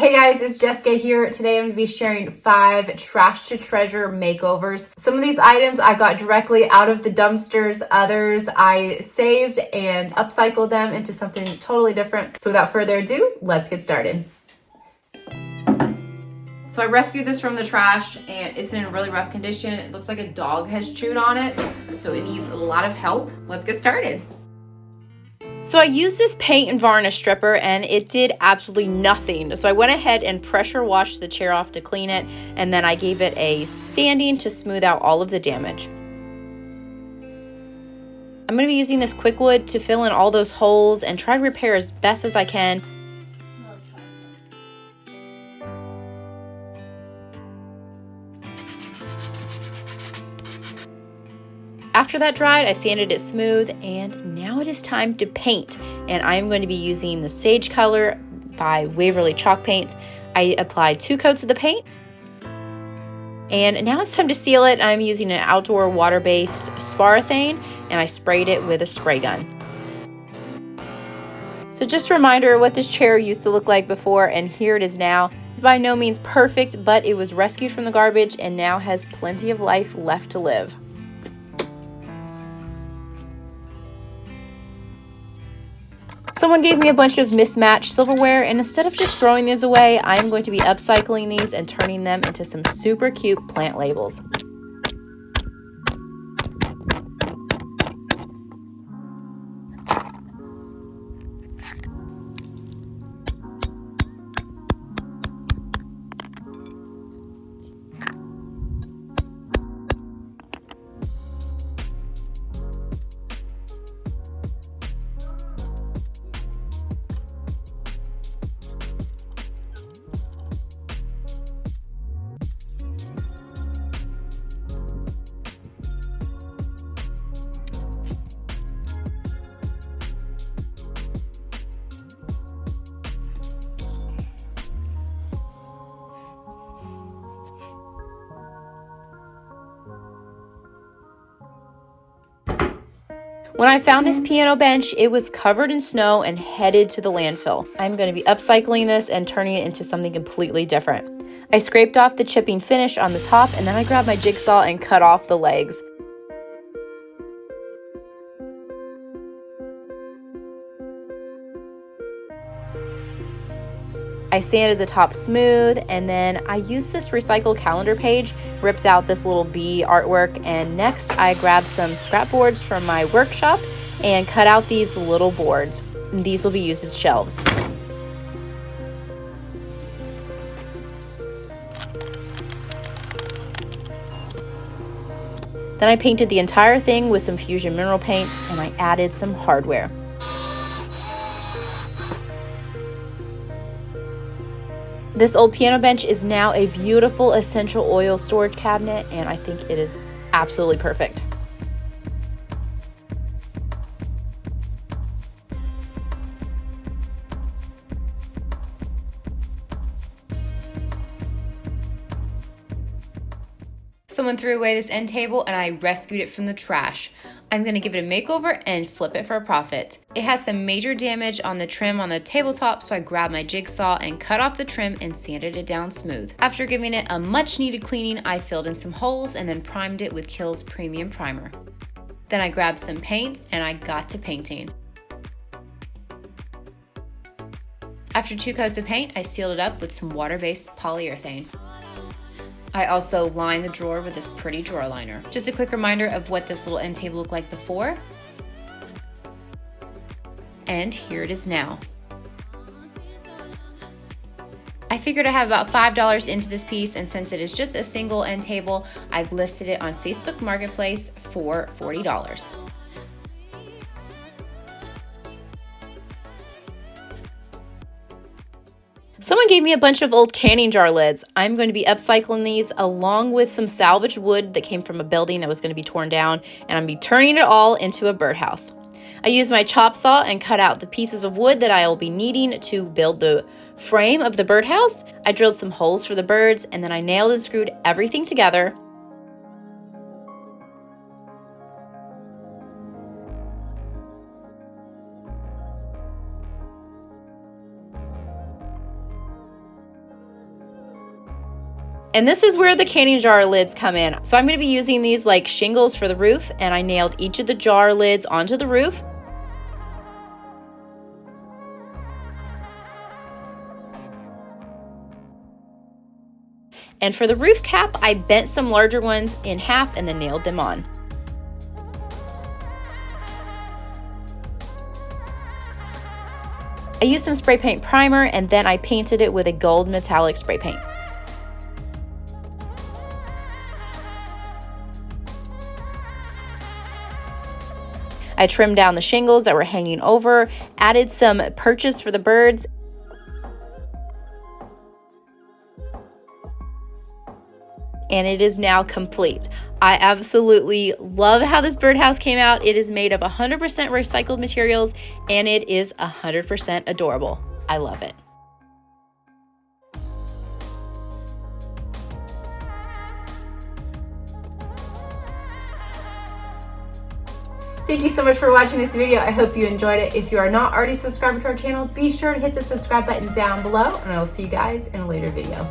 Hey guys, it's Jessica here. Today I'm going to be sharing 5 trash to treasure makeovers. Some of these items I got directly out of the dumpsters. Others I saved and upcycled them into something totally different. So without further ado, let's get started. So I rescued this from the trash and it's in really rough condition. It looks like a dog has chewed on it, so it needs a lot of help. Let's get started. So I used this paint and varnish stripper and it did absolutely nothing. So I went ahead and pressure washed the chair off to clean it, and then I gave it a sanding to smooth out all of the damage. I'm going to be using this quick wood to fill in all those holes and try to repair as best as I can. After that dried, I sanded it smooth, and now it is time to paint. And I am going to be using the Sage Color by Waverly Chalk Paint. I applied 2 coats of the paint. And now it's time to seal it. I'm using an outdoor water-based Sparathane, and I sprayed it with a spray gun. So just a reminder of what this chair used to look like before, and here it is now. It's by no means perfect, but it was rescued from the garbage and now has plenty of life left to live. Someone gave me a bunch of mismatched silverware, and instead of just throwing these away, I'm going to be upcycling these and turning them into some super cute plant labels. When I found this piano bench, it was covered in snow and headed to the landfill. I'm going to be upcycling this and turning it into something completely different. I scraped off the chipping finish on the top, and then I grabbed my jigsaw and cut off the legs. I sanded the top smooth, and then I used this recycled calendar page, ripped out this little bee artwork, and next I grabbed some scrap boards from my workshop and cut out these little boards. And these will be used as shelves. Then I painted the entire thing with some Fusion mineral paint, and I added some hardware. This old piano bench is now a beautiful essential oil storage cabinet, and I think it is absolutely perfect. Someone threw away this end table and I rescued it from the trash. I'm going to give it a makeover and flip it for a profit. It has some major damage on the trim on the tabletop, so I grabbed my jigsaw and cut off the trim and sanded it down smooth. After giving it a much needed cleaning, I filled in some holes and then primed it with Kiehl's Premium Primer. Then I grabbed some paint and I got to painting. After 2 coats of paint, I sealed it up with some water-based polyurethane. I also lined the drawer with this pretty drawer liner. Just a quick reminder of what this little end table looked like before. And here it is now. I figured I have about $5 into this piece, and since it is just a single end table, I've listed it on Facebook Marketplace for $40. Someone gave me a bunch of old canning jar lids. I'm going to be upcycling these along with some salvaged wood that came from a building that was going to be torn down, and I'm going to be turning it all into a birdhouse. I used my chop saw and cut out the pieces of wood that I will be needing to build the frame of the birdhouse. I drilled some holes for the birds, and then I nailed and screwed everything together. And this is where the canning jar lids come in. So I'm going to be using these like shingles for the roof, and I nailed each of the jar lids onto the roof. And for the roof cap, I bent some larger ones in half and then nailed them on. I used some spray paint primer and then I painted it with a gold metallic spray paint. I trimmed down the shingles that were hanging over, added some perches for the birds, and it is now complete. I absolutely love how this birdhouse came out. It is made of 100% recycled materials and it is 100% adorable. I love it. Thank you so much for watching this video. I hope you enjoyed it. If you are not already subscribed to our channel, be sure to hit the subscribe button down below, and I will see you guys in a later video.